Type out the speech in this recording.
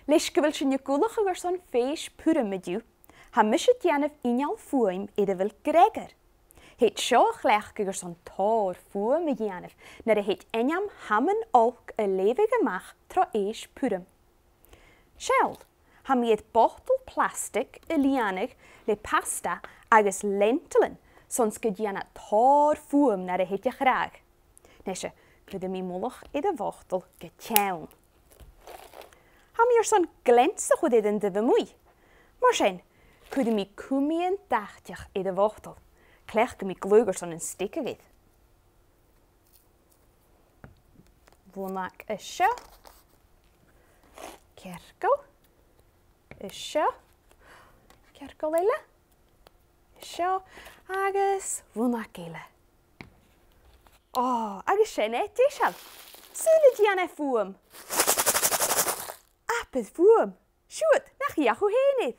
Leis go bhfuil sin ullachadh gur son Fèis Purim midú, ha mis dhèanamh inneal fuaim iad bhfuil Gragger. Het seo chleach gur son tóir fuaim a dhèanamh, nar a het inneam haman olc a lévig amach tro Fèis Purim. Seld, ha miad bochtal plastic a lianach le pasta agus lentilin, sons go dhèanamh tóir fuaim nar a het a chraag. Neise, glud mi molach iad a bochtal go teann. Ha mi son glensach chud iad an de mwy. Mar sin, chud mi cwmien dachtiach iad a bochtal. Clech go mi glúgur son an stick agad. Bhúnach is seo. Cercal. Is seo. Cercal eile. Is seo. Agus bhúnach eile. Agus sin éiteisial. Súla dhèanamh fuaim. Apad fuaim. Siúd, nach iach ó héanaid.